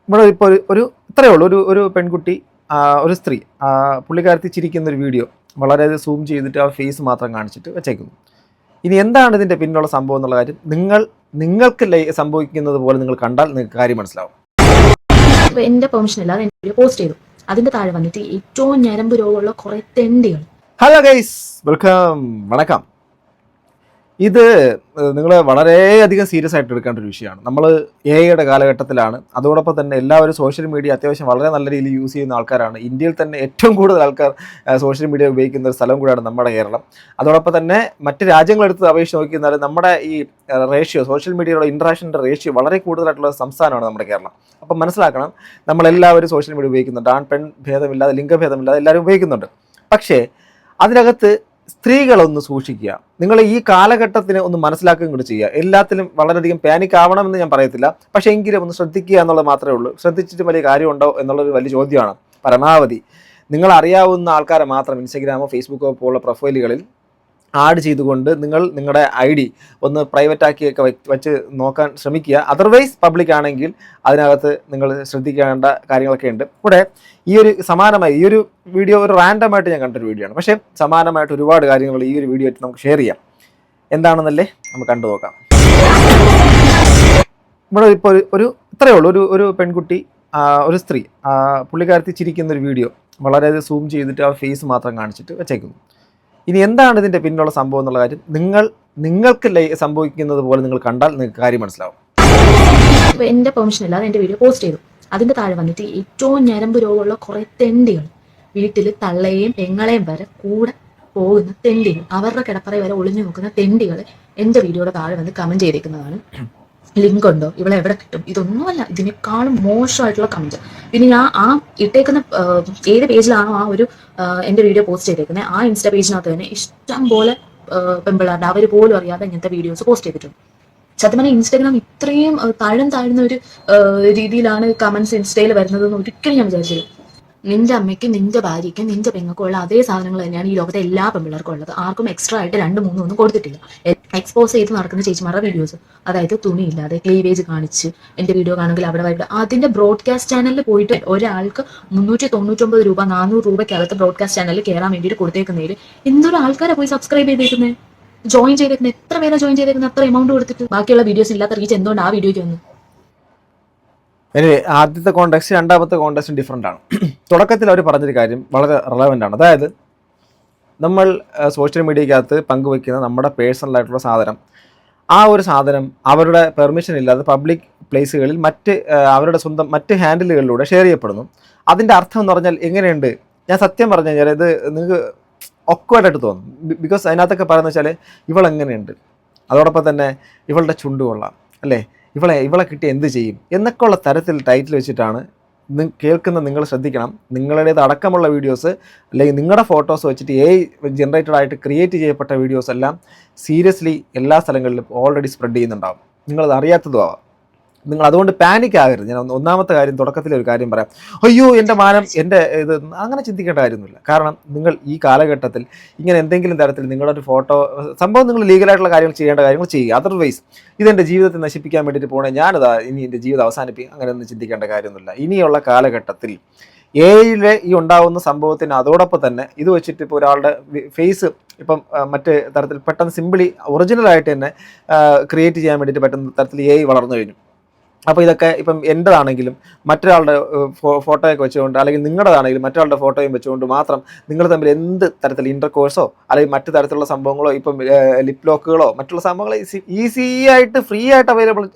ഇവിടെ ഇപ്പോൾ ഒരു ഇത്രയേ ഉള്ളൂ. ഒരു പെൺകുട്ടി, ഒരു സ്ത്രീ, പുള്ളിക്കാരത്തി ചിരിക്കുന്ന ഒരു വീഡിയോ വളരെ സൂം ചെയ്തിട്ട് ആ ഫേസ് മാത്രം കാണിച്ചിട്ട് വെച്ചേക്കുന്നു. ഇനി എന്താണ് ഇതിൻ്റെ പിന്നിലുള്ള സംഭവം എന്നുള്ള കാര്യം നിങ്ങൾക്ക് സംഭവിക്കുന്നത് പോലെ നിങ്ങൾ കണ്ടാൽ നിങ്ങൾക്ക് കാര്യം മനസ്സിലാവും. എന്റെ പെർമിഷൻ ഇല്ലാതെ വീഡിയോ പോസ്റ്റ് ചെയ്തു. അതിന്റെ താഴെ വന്നിട്ട് ഏറ്റവും ഞരമ്പ് രോഗമുള്ള കുറെ തെണ്ടികൾ. ഹലോ ഗൈസ്, വെൽക്കം, വണക്കം. ഇത് നിങ്ങൾ വളരെയധികം സീരിയസ് ആയിട്ട് എടുക്കേണ്ട ഒരു വിഷയമാണ്. നമ്മൾ എഐയുടെ കാലഘട്ടത്തിലാണ്. അതോടൊപ്പം തന്നെ എല്ലാവരും സോഷ്യൽ മീഡിയ അത്യാവശ്യം വളരെ നല്ല രീതിയിൽ യൂസ് ചെയ്യുന്ന ആൾക്കാരാണ്. ഇന്ത്യയിൽ തന്നെ ഏറ്റവും കൂടുതൽ ആൾക്കാർ സോഷ്യൽ മീഡിയ ഉപയോഗിക്കുന്ന ഒരു സ്ഥലം കൂടിയാണ് നമ്മുടെ കേരളം. അതോടൊപ്പം തന്നെ മറ്റ് രാജ്യങ്ങളെടുത്ത് അപേക്ഷിച്ച് നോക്കിയാൽ നമ്മുടെ ഈ റേഷ്യോ, സോഷ്യൽ മീഡിയയുടെ ഇൻട്രാക്ഷൻ്റെ റേഷ്യോ വളരെ കൂടുതലായിട്ടുള്ള സംസ്ഥാനമാണ് നമ്മുടെ കേരളം. അപ്പം മനസ്സിലാക്കണം, നമ്മളെല്ലാവരും സോഷ്യൽ മീഡിയ ഉപയോഗിക്കുന്നുണ്ട്. ആൺ പെൺ ഭേദമില്ലാതെ, ലിംഗഭേദമില്ലാതെ എല്ലാവരും ഉപയോഗിക്കുന്നുണ്ട്. പക്ഷേ അതിനകത്ത് സ്ത്രീകളൊന്ന് സൂക്ഷിക്കുക. നിങ്ങൾ ഈ കാലഘട്ടത്തിന് ഒന്ന് മനസ്സിലാക്കുകയും കൂടി ചെയ്യുക. എല്ലാത്തിലും വളരെയധികം പാനിക് ആവണമെന്ന് ഞാൻ പറയത്തില്ല, പക്ഷേ എങ്കിലും ഒന്ന് ശ്രദ്ധിക്കുക എന്നുള്ളത് മാത്രമേ ഉള്ളൂ. ശ്രദ്ധിച്ചിട്ട് വലിയ കാര്യമുണ്ടോ എന്നുള്ളൊരു വലിയ ചോദ്യമാണ്. പരമാവധി നിങ്ങൾ അറിയാവുന്ന ആൾക്കാരെ മാത്രം ഇൻസ്റ്റഗ്രാമോ ഫേസ്ബുക്കോ പോലുള്ള പ്രൊഫൈലുകളിൽ ആഡ് ചെയ്തുകൊണ്ട് നിങ്ങളുടെ ID ഒന്ന് പ്രൈവറ്റ് ആക്കിയൊക്കെ വെച്ച് നോക്കാൻ ശ്രമിക്കുക. അതർവൈസ് പബ്ലിക് ആണെങ്കിൽ അതിനകത്ത് നിങ്ങൾ ശ്രദ്ധിക്കേണ്ട കാര്യങ്ങളൊക്കെ ഉണ്ട്. ഇവിടെ ഈ ഒരു വീഡിയോ ഒരു റാൻഡമായിട്ട് ഞാൻ കണ്ടൊരു വീഡിയോ ആണ്. പക്ഷേ സമാനമായിട്ട് ഒരുപാട് കാര്യങ്ങൾ ഈ ഒരു വീഡിയോ ആയിട്ട് നമുക്ക് ഷെയർ ചെയ്യാം. എന്താണെന്നല്ലേ നമുക്ക് കണ്ടു നോക്കാം. ഇവിടെ ഇപ്പോൾ ഇത്രയേ ഉള്ളൂ. ഒരു പെൺകുട്ടി, ഒരു സ്ത്രീ, പുള്ളിക്കാരത്തി ചിരിക്കുന്ന ഒരു വീഡിയോ വളരെ സൂം ചെയ്തിട്ട് ആ ഫേസ് മാത്രം കാണിച്ചിട്ട് വെച്ചേക്കുന്നു. ഇനി എന്താണ് ഇതിൻ്റെ പിന്നിലുള്ള സംഭവം എന്നുള്ള കാര്യം നിങ്ങൾക്ക് സംഭവിക്കുന്നത് പോലെ നിങ്ങൾ കണ്ടാൽ നിങ്ങൾക്ക് കാര്യം മനസ്സിലാവും. എന്റെ പെർമിഷൻ ഇല്ലാതെ എന്റെ വീഡിയോ പോസ്റ്റ് ചെയ്തു. അതിന്റെ താഴെ വന്നിട്ട് ഏറ്റവും ഞരമ്പ് രോഗമുള്ള കുറെ തെണ്ടികൾ, വീട്ടിൽ തള്ളയെയും പെങ്ങളെയും വരെ കൂടെ പോകുന്ന തെണ്ടികൾ, അവരുടെ കിടപ്പറ വരെ ഒളിഞ്ഞു നോക്കുന്ന തെണ്ടികൾ എന്റെ വീഡിയോയുടെ താഴെ വന്ന് കമന്റ് ചെയ്തേക്കുന്നതാണ്. ലിങ്ക് ഉണ്ടോ, ഇവിടെ എവിടെ കിട്ടും, ഇതൊന്നുമല്ല, ഇതിനേക്കാളും മോശമായിട്ടുള്ള കമന്റ്. പിന്നെ ഞാൻ ആ ഇട്ടേക്കുന്ന ഏത് പേജിലാണോ ആ ഒരു എന്റെ വീഡിയോ പോസ്റ്റ് ചെയ്തേക്കുന്നത്, ആ ഇൻസ്റ്റാ പേജിനകത്ത് തന്നെ ഇഷ്ടം പോലെ പെമ്പിളാണ്ട് അവർ പോലും അറിയാതെ ഇങ്ങനത്തെ വീഡിയോസ് പോസ്റ്റ് ചെയ്തിട്ടുണ്ട്. സത്യം പറഞ്ഞാൽ ഇൻസ്റ്റാഗ്രാം ഇത്രയും താഴ്ന്ന ഒരു രീതിയിലാണ് കമന്റ്സ് ഇൻസ്റ്റയിൽ വരുന്നതെന്ന് ഒരിക്കലും ഞാൻ വിചാരിച്ചില്ല. നിന്റെ അമ്മയ്ക്കും നിന്റെ ഭാര്യയ്ക്കും നിന്റെ പെങ്ങൾക്കും ഉള്ള അതേ സാധനങ്ങൾ തന്നെയാണ് ഈ ലോകത്തെ എല്ലാ പെമ്പിള്ളേർക്കും ഉള്ളത്. ആർക്കും എക്സ്ട്രാ ആയിട്ട് 2-3 ഒന്നും കൊടുത്തിട്ടില്ല. എക്സ്പോസ് ചെയ്ത് നടക്കുന്ന ചേച്ചിമാരുടെ വീഡിയോസ്, അതായത് തുണിയില്ലാതെ ക്ലീവേജ് കാണിച്ച് എന്റെ വീഡിയോ കാണുമെങ്കിൽ അവിടെ വൈകിട്ട് അതിന്റെ ബ്രോഡ്കാസ്റ്റ് ചാനലിൽ പോയിട്ട് ഒരാൾക്ക് 399 രൂപ 400 രൂപയ്ക്കകത്ത് ബ്രോഡ്കാസ്റ്റ് ചാനലിൽ കയറാൻ വേണ്ടിയിട്ട് കൊടുത്തേക്കുന്നതിൽ എന്തൊരു ആൾക്കാരെ പോയി സബ്സ്ക്രൈബ് ചെയ്തേക്കുന്നത്, ജോയിൻ ചെയ്തേക്കുന്നത്, എത്ര പേരെ ജോയിൻ ചെയ്തേക്കുന്നത്, അത്ര എമൗണ്ട് കൊടുത്തിട്ട്. ബാക്കിയുള്ള വീഡിയോസ് ഇല്ലാത്ത റീച്ച് എന്തുകൊണ്ട് ആ വീഡിയോയ്ക്ക് വന്നു? ആദ്യത്തെ കോണ്ടെക്സ്റ്റ് രണ്ടാമത്തെ കോണ്ടെക്സ്റ്റ് ഡിഫറെൻ്റ് ആണ്. തുടക്കത്തിൽ അവർ പറഞ്ഞൊരു കാര്യം വളരെ റെലവൻ്റ് ആണ്. അതായത് നമ്മൾ സോഷ്യൽ മീഡിയക്കകത്ത് പങ്കുവയ്ക്കുന്ന നമ്മുടെ പേഴ്സണലായിട്ടുള്ള സാധനം, ആ ഒരു സാധനം അവരുടെ പെർമിഷൻ ഇല്ലാതെ പബ്ലിക് പ്ലേസുകളിൽ അവരുടെ സ്വന്തം മറ്റ് ഹാൻഡിലുകളിലൂടെ ഷെയർ ചെയ്യപ്പെടുന്നു. അതിൻ്റെ അർത്ഥം എന്ന് പറഞ്ഞാൽ എങ്ങനെയുണ്ട്? ഞാൻ സത്യം പറഞ്ഞു കഴിഞ്ഞാൽ ഇത് നിങ്ങൾക്ക് ഒക്വേർഡായിട്ട് തോന്നും. ബിക്കോസ് അതിനകത്തൊക്കെ പറയുന്നത് വെച്ചാൽ ഇവളെങ്ങനെയുണ്ട്, അതോടൊപ്പം തന്നെ ഇവളുടെ ചുണ്ട് കൊള്ളാം അല്ലേ, ഇവളെ കിട്ടി എന്ത് ചെയ്യും എന്നൊക്കെയുള്ള തരത്തിൽ ടൈറ്റിൽ വെച്ചിട്ടാണ് കേൾക്കുന്ന നിങ്ങൾ ശ്രദ്ധിക്കണം. നിങ്ങളുടേത് അടക്കമുള്ള വീഡിയോസ് അല്ലെങ്കിൽ നിങ്ങളുടെ ഫോട്ടോസ് വെച്ചിട്ട് ജനറേറ്റഡ് ആയിട്ട് ക്രിയേറ്റ് ചെയ്യപ്പെട്ട വീഡിയോസ് എല്ലാം സീരിയസ്ലി എല്ലാ സ്ഥലങ്ങളിലും ഓൾറെഡി സ്പ്രെഡ് ചെയ്യുന്നുണ്ടാവും. നിങ്ങളത് അറിയാത്തതും ആവാം. നിങ്ങൾ അതുകൊണ്ട് പാനിക് ആകരുത്. ഞാൻ ഒന്നാമത്തെ കാര്യം, തുടക്കത്തിലെ ഒരു കാര്യം പറയാം. അയ്യോ എൻ്റെ മാനം, എൻ്റെ ഇത്, അങ്ങനെ ചിന്തിക്കേണ്ട കാര്യമൊന്നുമില്ല. കാരണം നിങ്ങൾ ഈ കാലഘട്ടത്തിൽ ഇങ്ങനെ എന്തെങ്കിലും തരത്തിൽ നിങ്ങളുടെ ഒരു ഫോട്ടോ സംഭവം നിങ്ങൾ ലീഗലായിട്ടുള്ള കാര്യങ്ങൾ ചെയ്യേണ്ട കാര്യങ്ങൾ ചെയ്യുക. അതർവൈസ് ഇതെൻ്റെ ജീവിതത്തെ നശിപ്പിക്കാൻ വേണ്ടിയിട്ട് പോകണേ, ഞാനിതാ ഇനി എൻ്റെ ജീവിതം അവസാനിപ്പിക്കും, അങ്ങനെയൊന്നും ചിന്തിക്കേണ്ട കാര്യമൊന്നുമില്ല. ഇനിയുള്ള കാലഘട്ടത്തിൽ എഐയിലെ ഈ ഉണ്ടാകുന്ന സംഭവത്തിന് അതോടൊപ്പം തന്നെ ഇത് വെച്ചിട്ട് ഇപ്പോൾ ഒരാളുടെ ഫേസ് ഇപ്പം മറ്റ് തരത്തിൽ പെട്ടെന്ന് സിമ്പിളി ഒറിജിനലായിട്ട് തന്നെ ക്രിയേറ്റ് ചെയ്യാൻ വേണ്ടിയിട്ട് പറ്റുന്ന തരത്തിൽ എഐ വളർന്നു കഴിഞ്ഞു. അപ്പോൾ ഇതൊക്കെ ഇപ്പം എൻ്റെതാണെങ്കിലും മറ്റൊരാളുടെ ഫോട്ടോയൊക്കെ വെച്ചുകൊണ്ട്, അല്ലെങ്കിൽ നിങ്ങളുടേതാണെങ്കിലും മറ്റൊരാളുടെ ഫോട്ടോയും വെച്ചുകൊണ്ട് മാത്രം നിങ്ങൾ തമ്മിൽ എന്ത് തരത്തിൽ ഇൻ്റർകോഴ്സോ അല്ലെങ്കിൽ മറ്റു തരത്തിലുള്ള സംഭവങ്ങളോ ഇപ്പം ലിപ് ലോക്കുകളോ മറ്റുള്ള സംഭവങ്ങൾ ഈസി ആയിട്ട് ഫ്രീ ആയിട്ട് അവൈലബിൾ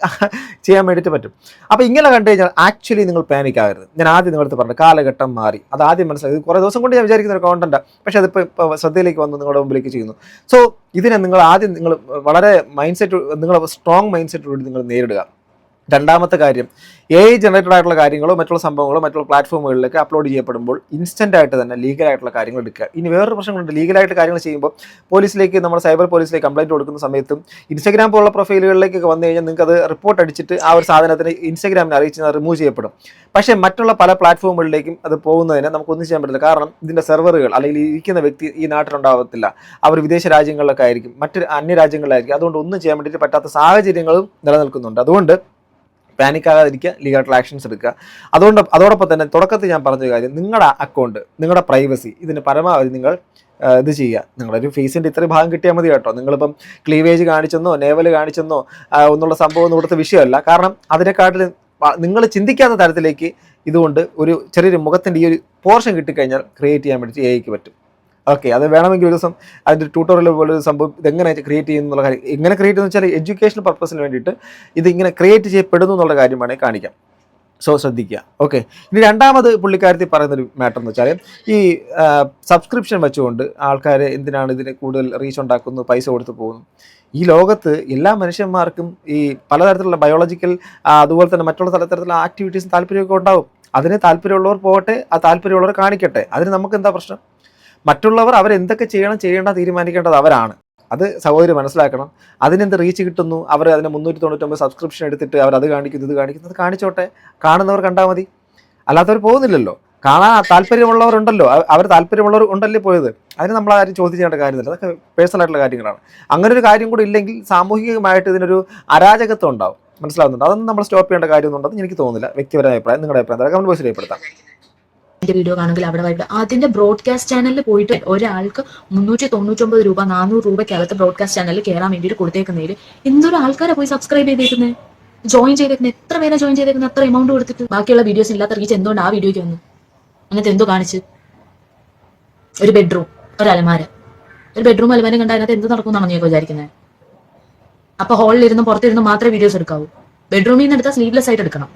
ചെയ്യാൻ വേണ്ടിയിട്ട് പറ്റും. അപ്പോൾ ഇങ്ങനെ കണ്ടു കഴിഞ്ഞാൽ ആക്ച്വലി നിങ്ങൾ പാനിക് ആകരുത്. ഞാൻ ആദ്യം നിങ്ങളടുത്ത് പറഞ്ഞു, കാലഘട്ടം മാറി. അത് ആദ്യം മനസ്സിലായി. ഇത് കുറേ ദിവസം കൊണ്ട് ഞാൻ വിചാരിക്കുന്ന ഒരു കോണ്ടന്റാണ്, പക്ഷേ അതിപ്പോൾ ശ്രദ്ധയിലേക്ക് വന്ന് നിങ്ങളുടെ മുമ്പിലേക്ക് ചെയ്യുന്നു. സോ ഇതിനെ നിങ്ങൾ ആദ്യം വളരെ സ്ട്രോങ് മൈൻഡ് സെറ്റോടുകൂടി നിങ്ങൾ നേരിടുക. രണ്ടാമത്തെ കാര്യം, AI ജനറേറ്റഡ് ആയിട്ടുള്ള കാര്യങ്ങളോ മറ്റുള്ള സംഭവങ്ങളോ മറ്റുള്ള പ്ലാറ്റ്ഫോമുകളിലേക്ക് അപ്ലോഡ് ചെയ്യപ്പെടുമ്പോൾ ഇൻസ്റ്റൻ്റ് ആയിട്ട് തന്നെ ലീഗലായിട്ടുള്ള കാര്യങ്ങൾ എടുക്കുക. ഇനി വേറൊരു പ്രശ്നങ്ങളുണ്ട്. ലീഗലായിട്ട് കാര്യങ്ങൾ ചെയ്യുമ്പോൾ പോലീസിലേക്ക്, നമ്മുടെ സൈബർ പോലീസിലേക്ക് കംപ്ലയിൻറ്റ് കൊടുക്കുന്ന സമയത്തും ഇൻസ്റ്റാഗ്രാം പോലുള്ള പ്രൊഫൈലുകളിലേക്കൊക്കെ വന്നു കഴിഞ്ഞാൽ നിങ്ങൾക്ക് അത് റിപ്പോർട്ട് അടിച്ചിട്ട് ആ ഒരു സാധനത്തിന് ഇൻസ്റ്റാഗ്രാമിനെ അറിയിച്ച് റിമൂവ് ചെയ്യപ്പെടും. പക്ഷേ മറ്റുള്ള പല പ്ലാറ്റ്ഫോമുകളിലേക്കും അത് പോകുന്നതിന് നമുക്കൊന്നും ചെയ്യാൻ പറ്റില്ല. കാരണം ഇതിൻ്റെ സെർവറുകൾ അല്ലെങ്കിൽ ഇരിക്കുന്ന വ്യക്തി ഈ നാട്ടിലുണ്ടാകത്തില്ല, അവർ വിദേശ രാജ്യങ്ങളിലൊക്കെ ആയിരിക്കും, മറ്റ് അന്യരാജ്യങ്ങളിലായിരിക്കും. അതുകൊണ്ട് ഒന്നും ചെയ്യാൻ വേണ്ടിയിട്ട് പറ്റാത്ത സാഹചര്യങ്ങളും നിലനിൽക്കുന്നുണ്ട്. അതുകൊണ്ട് പാനിക് ആകാതിരിക്കുക, ലീഗായിട്ടുള്ള ആക്ഷൻസ് എടുക്കുക. അതോടൊപ്പം തന്നെ തുടക്കത്തിൽ ഞാൻ പറഞ്ഞ കാര്യം, നിങ്ങളുടെ അക്കൗണ്ട്, നിങ്ങളുടെ പ്രൈവസി ഇതിന് പരമാവധി നിങ്ങൾ ഇത് ചെയ്യുക. നിങ്ങളൊരു ഫേസിൻ്റെ ഇത്രയും ഭാഗം കിട്ടിയാൽ മതി കേട്ടോ. നിങ്ങളിപ്പം ക്ലീവേജ് കാണിച്ചെന്നോ നേവൽ കാണിച്ചെന്നോ ഒന്നുള്ള സംഭവം ഒന്നും ഇവിടുത്തെ വിഷയമല്ല. കാരണം അതിനെക്കാട്ടിൽ നിങ്ങൾ ചിന്തിക്കാത്ത തരത്തിലേക്ക് ഇതുകൊണ്ട് ഒരു ചെറിയൊരു മുഖത്തിൻ്റെ ഈ ഒരു പോർഷൻ കിട്ടിക്കഴിഞ്ഞാൽ ക്രിയേറ്റ് ചെയ്യാൻ വേണ്ടിയിട്ട് എഐക്ക് പറ്റും. ഓക്കെ, അത് വേണമെങ്കിൽ ഒരു ദിവസം അതിൻ്റെ ട്യൂട്ടോറിയൽ പോലെ ഒരു സംഭവം ഇതെങ്ങനെ ക്രിയേറ്റ് ചെയ്യുന്നുള്ള കാര്യം, എങ്ങനെ ക്രിയേറ്റ് ചെയ്യുന്ന വെച്ചാൽ എഡ്യൂക്കേഷണൽ പർപ്പസിന് വേണ്ടിയിട്ട് ഇതിങ്ങനെ ക്രിയേറ്റ് ചെയ്യപ്പെടുന്നു എന്നുള്ള കാര്യം വേണമെങ്കിൽ കാണിക്കാം. സോ ശ്രദ്ധിക്കുക. ഓക്കെ, ഇനി രണ്ടാമത് പുള്ളിക്കാരത്തിൽ പറയുന്നൊരു മാറ്റർ എന്ന് വെച്ചാൽ ഈ സബ്സ്ക്രിപ്ഷൻ വെച്ചുകൊണ്ട് ആൾക്കാർ എന്തിനാണ് ഇതിന് കൂടുതൽ റീച്ച് ഉണ്ടാക്കുന്നു, പൈസ കൊടുത്ത് പോകുന്നു. ഈ ലോകത്ത് എല്ലാ മനുഷ്യന്മാർക്കും ഈ പലതരത്തിലുള്ള ബയോളജിക്കൽ അതുപോലെ തന്നെ മറ്റുള്ള തരത്തിലുള്ള ആക്ടിവിറ്റീസും താല്പര്യമൊക്കെ ഉണ്ടാവും. അതിന് താല്പര്യമുള്ളവർ പോകട്ടെ, ആ താല്പര്യമുള്ളവർ കാണിക്കട്ടെ, അതിന് നമുക്ക് എന്താ പ്രശ്നം? മറ്റുള്ളവർ അവരെന്തൊക്കെ ചെയ്യേണ്ട തീരുമാനിക്കേണ്ടത് അവരാണ്. അത് സഹോദരി മനസ്സിലാക്കണം. അതിനെന്ത് റീച്ച് കിട്ടുന്നു, അവർ അതിന് 399 സബ്സ്ക്രിപ്ഷൻ എടുത്തിട്ട് അവർ കാണിക്കുന്നു, ഇത് കാണിക്കുന്നു, അത് കാണിച്ചോട്ടെ, കാണുന്നവർ കണ്ടാൽ മതി, അല്ലാത്തവർ പോകുന്നില്ലല്ലോ. കാണാൻ താല്പര്യമുള്ളവരുണ്ടല്ലോ, അവർ താല്പര്യമുള്ളവർ ഉണ്ടല്ലേ പോയത്. അതിന് നമ്മൾ ആരും ചോദ്യം ചെയ്യേണ്ട കാര്യമില്ല. അതൊക്കെ പേഴ്സണൽ ആയിട്ടുള്ള കാര്യങ്ങളാണ്. അങ്ങനെ ഒരു കാര്യം കൂടി ഇല്ലെങ്കിൽ സാമൂഹികമായിട്ട് ഇതിനൊരു അരാജകത്വം ഉണ്ടാവും. മനസ്സിലാവുന്നുണ്ട്? അതൊന്നും നമ്മൾ സ്റ്റോപ്പ് ചെയ്യേണ്ട കാര്യമൊന്നുണ്ടെന്ന് എനിക്ക് തോന്നുന്നില്ല. വ്യക്തിപരമായ അഭിപ്രായം, നിങ്ങളുടെ അഭിപ്രായം കമന്റ് ബോക്സിൽ രേഖപ്പെടുത്താം. എന്റെ വീഡിയോ കാണുമെങ്കിൽ അവിടെ വൈകിട്ട് അതിന്റെ ബ്രോഡ്കാസ്റ്റ് ചാനലിൽ പോയിട്ട് ഒരാൾക്ക് 399 രൂപ 400 രൂപയ്ക്കകത്ത് ബ്രോഡ്കാസ്റ്റ് ചാനലിൽ കയറാൻ വേണ്ടിയിട്ട് കൊടുത്തേക്കുന്നതിൽ എന്തൊരു ആൾക്കാരെ പോയി സബ്സ്ക്രൈബ് ചെയ്തേക്കുന്നത്, ജോയിൻ ചെയ്തേക്കുന്നത്, എത്ര പേരെ ജോയിൻ ചെയ്തേക്കുന്നത്, അത്ര എമൗണ്ട് കൊടുത്തിട്ട്. ബാക്കിയുള്ള വീഡിയോസ് ഇല്ലാത്ത റീച്ച് എന്തുകൊണ്ട് ആ വീഡിയോയ്ക്ക് വന്നു? അങ്ങനത്തെ എന്തോ കാണിച്ച് ഒരു ബെഡ്റൂം, ഒരു അലമാര, ഒരു ബെഡ്റൂം അലമാരം കണ്ട അതിനകത്ത് എന്ത് നടക്കുമെന്നാണ് നീ വിചാരിക്കുന്നത്? അപ്പൊ ഹാളിലിരുന്ന് പുറത്തിരുന്ന് മാത്രമേ വീഡിയോസ് എടുക്കാവൂ. ബെഡ്റൂമിൽ നിന്ന് എടുത്താൽ സ്ലീവ്ലെസ് ആയിട്ട് എടുക്കണം,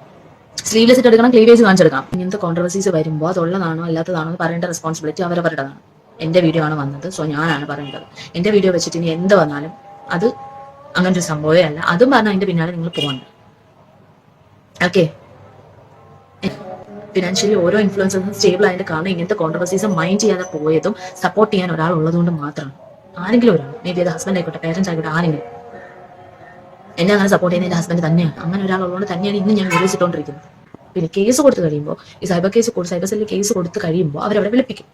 സ്ലീവ്ലെസ് ഇട്ട് എടുക്കണം, ക്ലീവേജ് കാണിച്ചെടുക്കണം. ഇങ്ങനത്തെ കോൺട്രവേഴ്സീസ് വരുമ്പോൾ അതുള്ളതാണോ അല്ലാത്തതാണോ എന്ന് പറയേണ്ട റെസ്പോൺസിബിലിറ്റി അവരവരുടേതാണ്. എന്റെ വീഡിയോ ആണ് വന്നത്, സോ ഞാനാണ് പറയേണ്ടത്. എന്റെ വീഡിയോ വെച്ചിട്ട് ഇനി എന്ത് വന്നാലും അത് അങ്ങനത്തെ ഒരു സംഭവമേ അല്ല. അതും പറഞ്ഞാൽ അതിന്റെ പിന്നാലെ നിങ്ങൾ പോകണ്ട. ഓക്കെ, ഫിനാൻഷ്യലി ഓരോ ഇൻഫ്ലുവൻസും സ്റ്റേബിൾ ആയതിന്റെ കാരണം ഇങ്ങനത്തെ കോൺട്രവേഴ്സീസ് മൈൻഡ് ചെയ്യാതെ പോയതും സപ്പോർട്ട് ചെയ്യാൻ ഒരാൾ ഉള്ളതുകൊണ്ട് മാത്രമാണ്. ആരെങ്കിലും ഒരാൾ, മേ ബി അത് ഹസ്ബൻഡ് ആയിക്കോട്ടെ, പേരൻസ് ആയിക്കോട്ടെ, ആരെങ്കിലും എന്നെ അങ്ങനെ സപ്പോർട്ട് ചെയ്യുന്ന എന്റെ ഹസ്ബൻഡ് തന്നെയാണ്. അങ്ങനെ ഒരാളുള്ളതുകൊണ്ട് തന്നെയാണ് ഇന്ന് ഞാൻ വീഡിയോസ് ഇട്ടുകൊണ്ടിരിക്കുന്നത്. പിന്നെ കേസ് കൊടുത്ത് കഴിയുമ്പോൾ, ഈ സൈബർ സെല്ലിൽ കേസ് കൊടുത്ത് കഴിയുമ്പോൾ അവരവിടെ വിളിപ്പിക്കും.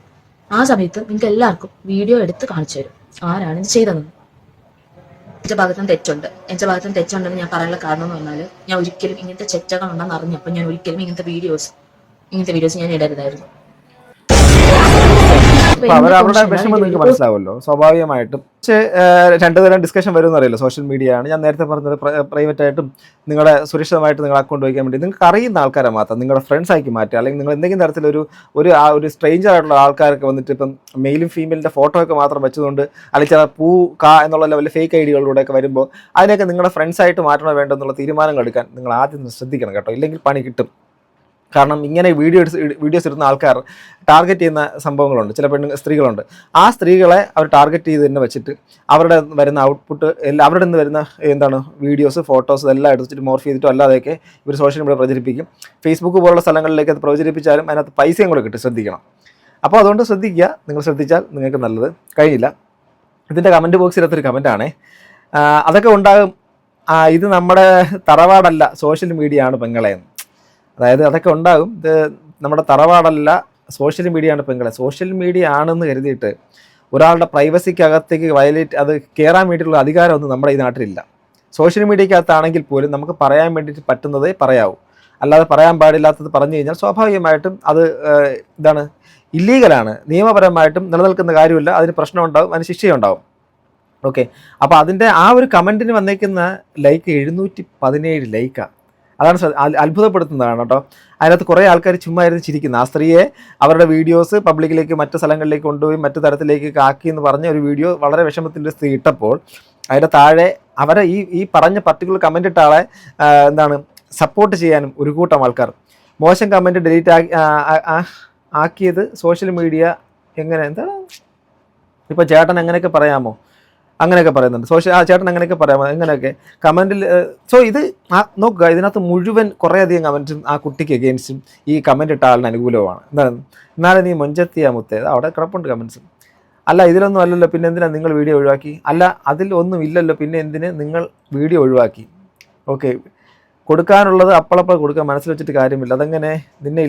ആ സമയത്ത് നിങ്ങൾക്ക് എല്ലാവർക്കും വീഡിയോ എടുത്ത് കാണിച്ചു തരും ആരാണ് ഇത് ചെയ്തതെന്ന്. എന്റെ ഭാഗത്തും തെറ്റുണ്ടെന്ന് ഞാൻ പറയാനുള്ള കാരണം എന്ന് പറഞ്ഞാൽ, ഞാൻ ഒരിക്കലും ഇങ്ങനത്തെ ചെറ്റകൾ ഉണ്ടെന്ന് അറിഞ്ഞപ്പോൾ ഞാൻ ഒരിക്കലും ഇങ്ങനത്തെ വീഡിയോസ് ഞാൻ ഇടരുതായിരുന്നു. അവരുടെ വിഷമം നിങ്ങൾക്ക് മനസ്സിലാവുമല്ലോ സ്വാഭാവികമായിട്ടും. പക്ഷേ രണ്ടുതരം ഡിസ്കഷൻ വരുമെന്ന് അറിയില്ല. സോഷ്യൽ മീഡിയ ആണ്, ഞാൻ നേരത്തെ പറഞ്ഞത്, പ്രൈവറ്റ് ആയിട്ടും നിങ്ങളുടെ സുരക്ഷിതമായിട്ട് നിങ്ങൾ അക്കൗണ്ട് വയ്ക്കാൻ വേണ്ടി നിങ്ങൾക്ക് അറിയുന്ന ആൾക്കാരെ മാത്രം നിങ്ങളുടെ ഫ്രണ്ട്സ് ആക്കി മാറ്റുക. അല്ലെങ്കിൽ നിങ്ങൾ എന്തെങ്കിലും തരത്തിലൊരു ഒരു സ്ട്രേഞ്ചർ ആയിട്ടുള്ള ആൾക്കാർക്ക് വന്നിട്ട് ഇപ്പം മെയിലും ഫീമെയിലിൻ്റെ ഫോട്ടോ ഒക്കെ മാത്രം വെച്ചുകൊണ്ട്, അല്ലെങ്കിൽ ചില എന്നുള്ള ലെവലിൽ ഫേക്ക് ഐഡികളിലൂടെയൊക്കെ വരുമ്പോൾ അതിനൊക്കെ നിങ്ങളുടെ ഫ്രണ്ട്സ് ആയിട്ട് മാറ്റണോ വേണ്ടോ എന്നുള്ള തീരുമാനങ്ങൾ എടുക്കാൻ നിങ്ങൾ ആദ്യം ശ്രദ്ധിക്കണം കേട്ടോ. ഇല്ലെങ്കിൽ പണി കിട്ടും. കാരണം ഇങ്ങനെ വീഡിയോസ് ഇടുന്ന ആൾക്കാർ ടാർഗറ്റ് ചെയ്യുന്ന സംഭവങ്ങളുണ്ട്. ചില സ്ത്രീകളുണ്ട്. ആ സ്ത്രീകളെ അവർ ടാർഗറ്റ് ചെയ്ത് തന്നെ വെച്ചിട്ട് അവരുടെ വരുന്ന ഔട്ട്പുട്ട് അവരുടെ നിന്ന് വരുന്ന വീഡിയോസ്, ഫോട്ടോസ് എല്ലാം എടുത്തിട്ട് മോർഫ് ചെയ്തിട്ടോ അല്ലാതെയൊക്കെ ഇവർ സോഷ്യൽ മീഡിയ പ്രചരിപ്പിക്കും. ഫേസ്ബുക്ക് പോലുള്ള സ്ഥലങ്ങളിലേക്ക് അത് പ്രചരിപ്പിച്ചാലും അതിനകത്ത് പൈസയും കൂടെ കിട്ടും. ശ്രദ്ധിക്കണം. അപ്പോൾ അതുകൊണ്ട് ശ്രദ്ധിക്കുക. നിങ്ങൾ ശ്രദ്ധിച്ചാൽ നിങ്ങൾക്ക് നല്ലത്. കഴിഞ്ഞില്ല, ഇതിൻ്റെ കമൻറ്റ് ബോക്സിലത്തൊരു കമൻറ്റാണേ, അതൊക്കെ ഉണ്ടാകും. ഇത് നമ്മുടെ തറവാടല്ല, സോഷ്യൽ മീഡിയ ആണ് പെങ്ങളെന്ന്. അതായത് അതൊക്കെ ഉണ്ടാകും. ഇത് നമ്മുടെ തറവാടല്ല, സോഷ്യൽ മീഡിയ ആണ് പെങ്ങളെ. സോഷ്യൽ മീഡിയ ആണെന്ന് കരുതിയിട്ട് ഒരാളുടെ പ്രൈവസിക്കകത്തേക്ക് അത് കയറാൻ വേണ്ടിയിട്ടുള്ള അധികാരമൊന്നും നമ്മുടെ ഈ നാട്ടിലില്ല. സോഷ്യൽ മീഡിയക്കകത്താണെങ്കിൽ പോലും നമുക്ക് പറയാൻ വേണ്ടിയിട്ട് പറ്റുന്നതേ പറയാവൂ. അല്ലാതെ പറയാൻ പാടില്ലാത്തത് പറഞ്ഞു കഴിഞ്ഞാൽ സ്വാഭാവികമായിട്ടും അത് ഇല്ലീഗലാണ്. നിയമപരമായിട്ടും നിലനിൽക്കുന്ന കാര്യമില്ല. അതിന് പ്രശ്നം ഉണ്ടാവും, അതിന് ശിക്ഷയുണ്ടാവും. ഓക്കെ, അപ്പോൾ അതിൻ്റെ ആ ഒരു കമൻറ്റിന് വന്നേക്കുന്ന ലൈക്ക് 717 ലൈക്കാണ്. അതാണ് അത്ഭുതപ്പെടുത്തുന്നതാണ് കേട്ടോ. അതിനകത്ത് കുറേ ആൾക്കാർ ചുമ്മാ ഇരുന്ന് ചിരിക്കുന്നു. ആ സ്ത്രീയെ അവരുടെ വീഡിയോസ് പബ്ലിക്കിലേക്ക്, മറ്റു സ്ഥലങ്ങളിലേക്ക് കൊണ്ടുപോയി മറ്റു തരത്തിലേക്ക് ആക്കി എന്ന് പറഞ്ഞ ഒരു വീഡിയോ വളരെ വിഷമത്തിൻ്റെ സ്ത്രീ ഇട്ടപ്പോൾ അതിൻ്റെ താഴെ അവരെ ഈ പറഞ്ഞ പർട്ടിക്കുലർ കമൻ്റ് ഇട്ട ആളെ സപ്പോർട്ട് ചെയ്യാനും ഒരു കൂട്ടം ആൾക്കാർ മോശം കമൻറ്റ് ഡിലീറ്റ് ആക്കിയത് സോഷ്യൽ മീഡിയ എങ്ങനെ ഇപ്പോൾ ചേട്ടൻ എങ്ങനെയൊക്കെ പറയാമോ, അങ്ങനെയൊക്കെ പറയുന്നുണ്ട്. ചേട്ടൻ അങ്ങനെയൊക്കെ പറയാമോ, എങ്ങനെയൊക്കെ കമൻറ്റിൽ. സോ ഇത് നോക്കുക, ഇതിനകത്ത് മുഴുവൻ കുറേയധികം കമൻറ്റും ആ കുട്ടിക്ക് എഗെയിൻസ്റ്റും ഈ കമൻറ്റ് ഇട്ട ആളിന് അനുകൂലമാണ്. എന്നാലും നീ മൊഞ്ചത്തിയാ മുത്തേ, അവിടെ കിടപ്പുണ്ട് കമൻറ്റ്സ്. അല്ല ഇതിലൊന്നും അല്ലല്ലോ, പിന്നെ എന്തിനാ നിങ്ങൾ വീഡിയോ ഒഴിവാക്കി? അല്ല അതിലൊന്നും ഇല്ലല്ലോ, പിന്നെ എന്തിന് നിങ്ങൾ വീഡിയോ ഒഴിവാക്കി? ഓക്കെ, കൊടുക്കാനുള്ളത് അപ്പളപ്പോൾ കൊടുക്കാൻ മനസ്സിൽ വെച്ചിട്ട് കാര്യമില്ല. അതങ്ങനെ നിന്നെ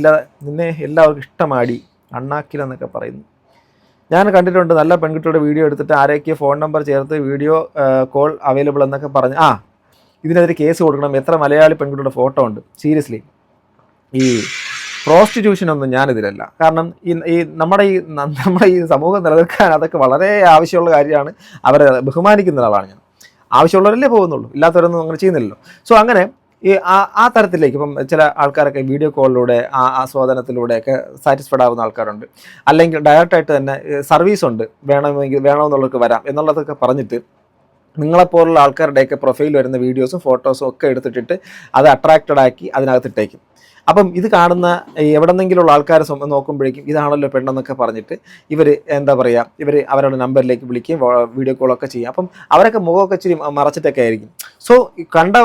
എല്ലാവർക്കും ഇഷ്ടമാടി അണ്ണാക്കിലെന്നൊക്കെ പറയുന്നു. ഞാൻ കണ്ടിട്ടുണ്ട് നല്ല പെൺകുട്ടിയുടെ വീഡിയോ എടുത്തിട്ട് ആരൊക്കെയോ ഫോൺ നമ്പർ ചേർത്ത് വീഡിയോ കോൾ അവൈലബിൾ എന്നൊക്കെ പറഞ്ഞ് ഇതിനെതിരെ കേസ് കൊടുക്കണം, എത്ര മലയാളി പെൺകുട്ടിയുടെ ഫോട്ടോ ഉണ്ട്. സീരിയസ്ലി ഈ പ്രോസ്റ്റിറ്റ്യൂഷനൊന്നും ഞാനിതിലല്ല. കാരണം ഈ നമ്മുടെ ഈ സമൂഹം നിലനിൽക്കാൻ അതൊക്കെ വളരെ ആവശ്യമുള്ള കാര്യമാണ്. അവരെ ബഹുമാനിക്കുന്ന ഒരാളാണ് ഞാൻ. ആവശ്യമുള്ളവരല്ലേ പോകുന്നുള്ളൂ, ഇല്ലാത്തവരൊന്നും അങ്ങനെ ചെയ്യുന്നില്ലല്ലോ. സോ അങ്ങനെ ഈ ആ തരത്തിലേക്ക് ഇപ്പം ചില ആൾക്കാരൊക്കെ വീഡിയോ കോളിലൂടെ ആസ്വാദനത്തിലൂടെയൊക്കെ സാറ്റിസ്ഫൈഡ് ആവുന്ന ആൾക്കാരുണ്ട്. അല്ലെങ്കിൽ ഡയറക്റ്റായിട്ട് തന്നെ സർവീസ് ഉണ്ട്, വേണമെന്നുള്ളവർക്ക് വരാം എന്നുള്ളതൊക്കെ പറഞ്ഞിട്ട് നിങ്ങളെപ്പോലുള്ള ആൾക്കാരുടെയൊക്കെ പ്രൊഫൈൽ വരുന്ന വീഡിയോസും ഫോട്ടോസും ഒക്കെ എടുത്തിട്ടിട്ട് അത് അട്രാക്റ്റഡ് ആക്കി അതിനകത്തിട്ടേക്കും. അപ്പം ഇത് കാണുന്ന എവിടെന്നെങ്കിലുള്ള ആൾക്കാർ നോക്കുമ്പോഴേക്കും ഇതാണല്ലോ പെണ്ണെന്നൊക്കെ പറഞ്ഞിട്ട് ഇവർ എന്താ പറയുക, ഇവർ അവരുടെ നമ്പറിലേക്ക് വിളിക്കുകയും വീഡിയോ കോളൊക്കെ ചെയ്യും. അപ്പം അവരൊക്കെ മുഖമൊക്കെ ഇച്ചിരി മറച്ചിട്ടൊക്കെ ആയിരിക്കും. സോ കണ്ട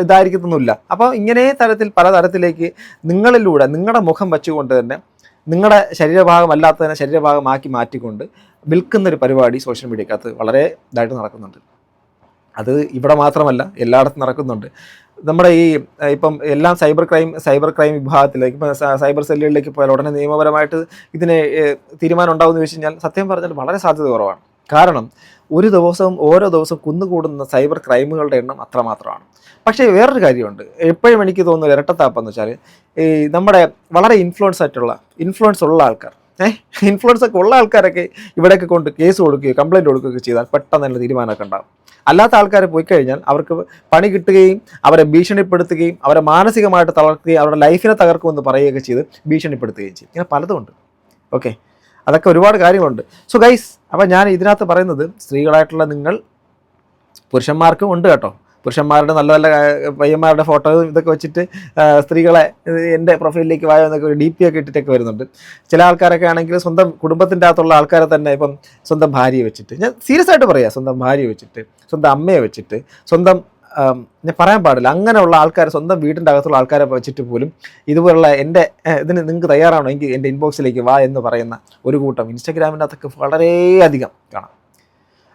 ഇതായിരിക്കത്തൊന്നുമില്ല. അപ്പോൾ ഇങ്ങനെ തരത്തിൽ പല തരത്തിലേക്ക് നിങ്ങളിലൂടെ നിങ്ങളുടെ മുഖം വെച്ചുകൊണ്ട് തന്നെ നിങ്ങളുടെ ശരീരഭാഗമല്ലാത്തതിനെ ശരീരഭാഗമാക്കി മാറ്റിക്കൊണ്ട് വിൽക്കുന്നൊരു പരിപാടി സോഷ്യൽ മീഡിയക്കകത്ത് വളരെ ഇതായിട്ട് നടക്കുന്നുണ്ട്. അത് ഇവിടെ മാത്രമല്ല, എല്ലായിടത്തും നടക്കുന്നുണ്ട്. നമ്മുടെ ഇപ്പം എല്ലാം സൈബർ ക്രൈം വിഭാഗത്തിലേക്ക്, ഇപ്പം സൈബർ സെല്ലുകളിലേക്ക് പോയാൽ ഉടനെ നിയമപരമായിട്ട് ഇതിന് തീരുമാനം ഉണ്ടാവുമെന്ന് ചോദിച്ചു കഴിഞ്ഞാൽ സത്യം പറഞ്ഞാൽ വളരെ സാധ്യത കുറവാണ്. കാരണം ഓരോ ദിവസവും കുന്നുകൂടുന്ന സൈബർ ക്രൈമുകളുടെ എണ്ണം അത്രമാത്രമാണ്. പക്ഷേ വേറൊരു കാര്യമുണ്ട്, എപ്പോഴും എനിക്ക് തോന്നുന്നത് ഇരട്ടത്താപ്പെന്ന് വെച്ചാൽ ഈ നമ്മുടെ വളരെ ഇൻഫ്ലുവൻസ് ഉള്ള ആൾക്കാർ, ഇൻഫ്ലുവൻസ് ഒക്കെ ഉള്ള ആൾക്കാരൊക്കെ ഇവിടെയൊക്കെ കൊണ്ട് കേസ് കൊടുക്കുകയോ കംപ്ലയിൻറ്റ് കൊടുക്കുകയൊക്കെ ചെയ്താൽ പെട്ടെന്ന് തന്നെ തീരുമാനമൊക്കെ ഉണ്ടാകും. അല്ലാത്ത ആൾക്കാർ പോയി കഴിഞ്ഞാൽ അവർക്ക് പണി കിട്ടുകയും അവരെ ഭീഷണിപ്പെടുത്തുകയും അവരെ മാനസികമായിട്ട് തളർത്തുകയും അവരുടെ ലൈഫിനെ തകർക്കുമെന്ന് പറയുകയൊക്കെ ചെയ്ത് ഭീഷണിപ്പെടുത്തുകയും ചെയ്യും. ഇങ്ങനെ പലതുമുണ്ട്. ഓക്കെ, അതൊക്കെ ഒരുപാട് കാര്യങ്ങളുണ്ട്. സോ ഗൈസ്, അപ്പോൾ ഞാൻ ഇതിനകത്ത് പറയുന്നത് സ്ത്രീകളായിട്ടുള്ള നിങ്ങൾ, പുരുഷന്മാർക്കും ഉണ്ട് കേട്ടോ, പുരുഷന്മാരുടെ നല്ല നല്ല പയ്യന്മാരുടെ ഫോട്ടോയും ഇതൊക്കെ വെച്ചിട്ട് സ്ത്രീകളെ എൻ്റെ പ്രൊഫൈലിലേക്ക് വായോ എന്നൊക്കെ ഒരു DP ഒക്കെ ഇട്ടിട്ടൊക്കെ വരുന്നുണ്ട്. ചില ആൾക്കാരൊക്കെ ആണെങ്കിൽ സ്വന്തം കുടുംബത്തിൻ്റെ അകത്തുള്ള ആൾക്കാരെ തന്നെ ഇപ്പം സ്വന്തം ഭാര്യയെ വെച്ചിട്ട്, ഞാൻ സീരിയസ് ആയിട്ട് പറയാം, സ്വന്തം ഭാര്യയെ വെച്ചിട്ട്, സ്വന്തം അമ്മയെ വെച്ചിട്ട്, സ്വന്തം ഞാൻ പറയാൻ പാടില്ല, അങ്ങനെയുള്ള ആൾക്കാർ സ്വന്തം വീടിൻ്റെ അകത്തുള്ള ആൾക്കാരെ വെച്ചിട്ട് പോലും ഇതുപോലുള്ള ഇതിന് നിങ്ങൾക്ക് തയ്യാറാണോ എങ്കിൽ എൻ്റെ ഇൻബോക്സിലേക്ക് വാ എന്ന് പറയുന്ന ഒരു കൂട്ടം ഇൻസ്റ്റഗ്രാമിൻ്റെ അകത്തൊക്കെ വളരെയധികം കാണാം.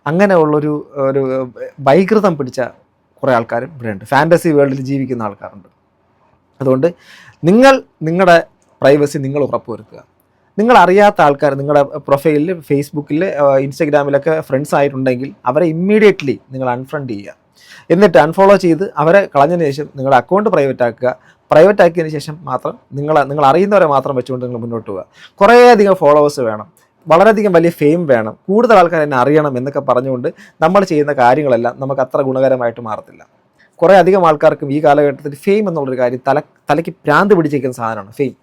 അങ്ങനെയുള്ളൊരു വൈകൃതം പിടിച്ച കുറേ ആൾക്കാരും ഇവിടെ ഉണ്ട്. ഫാൻറ്റസി വേൾഡിൽ ജീവിക്കുന്ന ആൾക്കാരുണ്ട്. അതുകൊണ്ട് നിങ്ങളുടെ പ്രൈവസി നിങ്ങൾ ഉറപ്പുവരുത്തുക. നിങ്ങൾ അറിയാത്ത ആൾക്കാർ നിങ്ങളുടെ പ്രൊഫൈലിൽ, ഫേസ്ബുക്കിൽ, ഇൻസ്റ്റഗ്രാമിലൊക്കെ ഫ്രണ്ട്സ് ആയിട്ടുണ്ടെങ്കിൽ അവരെ ഇമ്മീഡിയറ്റ്ലി നിങ്ങൾ അൺഫ്രണ്ട് ചെയ്യുക. എന്നിട്ട് അൺഫോളോ ചെയ്ത് അവരെ കളഞ്ഞതിന് ശേഷം നിങ്ങളുടെ അക്കൗണ്ട് പ്രൈവറ്റ് ആക്കുക. പ്രൈവറ്റ് ആക്കിയതിന് ശേഷം മാത്രം നിങ്ങൾ അറിയുന്നവരെ മാത്രം വെച്ചുകൊണ്ട് നിങ്ങൾ മുന്നോട്ട് പോവുക. കുറേയധികം ഫോളോവേഴ്സ് വേണം, വളരെയധികം വലിയ ഫെയിം വേണം, കൂടുതൽ ആൾക്കാർ എന്നെ അറിയണം എന്നൊക്കെ പറഞ്ഞുകൊണ്ട് നമ്മൾ ചെയ്യുന്ന കാര്യങ്ങളെല്ലാം നമുക്ക് അത്ര ഗുണകരമായിട്ട് മാറത്തില്ല. കുറേ അധികം ആൾക്കാർക്കും ഈ കാലഘട്ടത്തിൽ ഫെയിം എന്നുള്ളൊരു കാര്യം തലയ്ക്ക് ഭ്രാന്ത് പിടിച്ചിരിക്കുന്ന സാധനമാണ് ഫെയിം.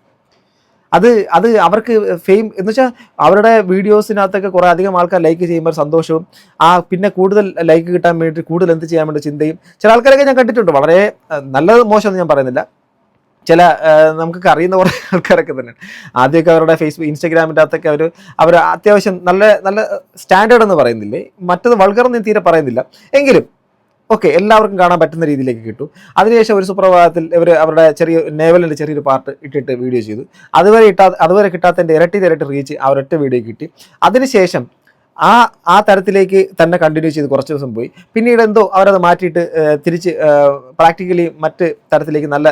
അത് അവർക്ക് ഫെയിം എന്ന് വെച്ചാൽ അവരുടെ വീഡിയോസിനകത്തൊക്കെ കുറേ അധികം ആൾക്കാർ ലൈക്ക് ചെയ്യുമ്പോൾ സന്തോഷവും പിന്നെ കൂടുതൽ ലൈക്ക് കിട്ടാൻ വേണ്ടി കൂടുതൽ എന്ത് ചെയ്യാൻ വേണ്ടി ചിന്തയും ചില ആൾക്കാരൊക്കെ ഞാൻ കണ്ടിട്ടുണ്ട്. വളരെ നല്ലത് മോശമെന്ന് ഞാൻ പറയുന്നില്ല, ചില നമുക്കൊക്കെ അറിയുന്ന കുറേ ആൾക്കാരൊക്കെ തന്നെ ആദ്യമൊക്കെ അവരുടെ ഫേസ്ബുക്ക്, ഇൻസ്റ്റഗ്രാമിൻ്റെ അകത്തൊക്കെ അവർ അത്യാവശ്യം നല്ല നല്ല സ്റ്റാൻഡേർഡ് എന്ന് പറയുന്നില്ലേ, മറ്റത് വൾഗർ ഞാൻ തീരെ പറയുന്നില്ല, എങ്കിലും ഓക്കെ എല്ലാവർക്കും കാണാൻ പറ്റുന്ന രീതിയിലേക്ക് കിട്ടും. അതിനുശേഷം ഒരു സുപ്രഭാതത്തിൽ അവരുടെ നേവലിൻ്റെ ചെറിയൊരു പാർട്ട് ഇട്ടിട്ട് വീഡിയോ ചെയ്തു. അതുവരെ കിട്ടാത്തതിൻ്റെ ഇരട്ടി റീച്ച് ആ ഒരൊറ്റ വീഡിയോ കിട്ടി. അതിനുശേഷം ആ തരത്തിലേക്ക് തന്നെ കണ്ടിന്യൂ ചെയ്ത് കുറച്ച് ദിവസം പോയി. പിന്നീട് എന്തോ അവരത് മാറ്റിയിട്ട് തിരിച്ച് പ്രാക്ടിക്കലി മറ്റ് തരത്തിലേക്ക് നല്ല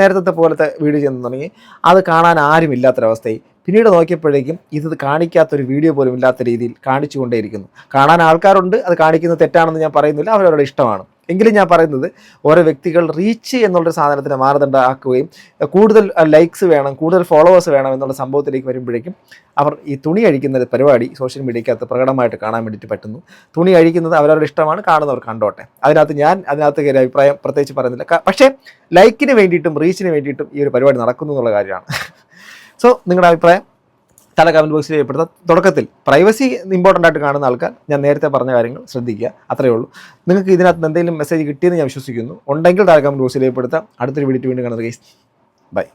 നേരത്തെ പോലത്തെ വീഡിയോ ചെയ്യുന്ന തുടങ്ങി. അത് കാണാൻ ആരും ഇല്ലാത്തൊരവസ്ഥയായി. പിന്നീട് നോക്കിയപ്പോഴേക്കും ഇത് കാണിക്കാത്തൊരു വീഡിയോ പോലും ഇല്ലാത്ത രീതിയിൽ കാണിച്ചുകൊണ്ടേയിരിക്കുന്നു. കാണാൻ ആൾക്കാരുണ്ട്, അത് കാണിക്കുന്നത് തെറ്റാണെന്ന് ഞാൻ പറയുന്നില്ല, അവരവരുടെ ഇഷ്ടമാണ്. എങ്കിലും ഞാൻ പറയുന്നത് ഓരോ വ്യക്തികൾ റീച്ച് എന്നുള്ളൊരു സാധനത്തിന് മാനദണ്ഡമാക്കുകയും കൂടുതൽ ലൈക്സ് വേണം, കൂടുതൽ ഫോളോവേഴ്സ് വേണം എന്നുള്ള സംഭവത്തിലേക്ക് വരുമ്പോഴേക്കും അവർ ഈ തുണി അഴിക്കുന്ന പരിപാടി സോഷ്യൽ മീഡിയക്കകത്ത് പ്രകടമായിട്ട് കാണാൻ വേണ്ടിയിട്ട് പറ്റുന്നു. തുണി അഴിക്കുന്നത് അവരവരുടെ ഇഷ്ടമാണ്, കാണുന്നവർ കണ്ടോട്ടെ. അതിനകത്ത് കയറി അഭിപ്രായം പ്രത്യേകിച്ച് പറയുന്നില്ല. പക്ഷേ ലൈക്കിന് വേണ്ടിയിട്ടും റീച്ചിന് വേണ്ടിയിട്ടും ഈ ഒരു പരിപാടി നടക്കുന്നു എന്നുള്ള കാര്യമാണ്. സോ നിങ്ങളുടെ അഭിപ്രായം കമൻറ്റ് ബോക്സിൽ രേഖപ്പെടുത്താം. തുടക്കത്തിൽ പ്രൈവസി ഇമ്പോർട്ടൻ്റ് ആയിട്ട് കാണുന്ന ആൾക്കാർ ഞാൻ നേരത്തെ പറഞ്ഞ കാര്യങ്ങൾ ശ്രദ്ധിക്കുക, അത്രയേ ഉള്ളൂ. നിങ്ങൾക്ക് ഇതിനകത്ത് എന്തെങ്കിലും മെസ്സേജ് കിട്ടിയെന്ന് ഞാൻ വിശ്വസിക്കുന്നു. ഉണ്ടെങ്കിൽ കമൻറ്റ് ബോക്സിൽ രേഖപ്പെടുത്താം. അടുത്തൊരു വീഡിയോ വീണ്ടും കാണുന്നത് ഗൈസ്, ബൈ.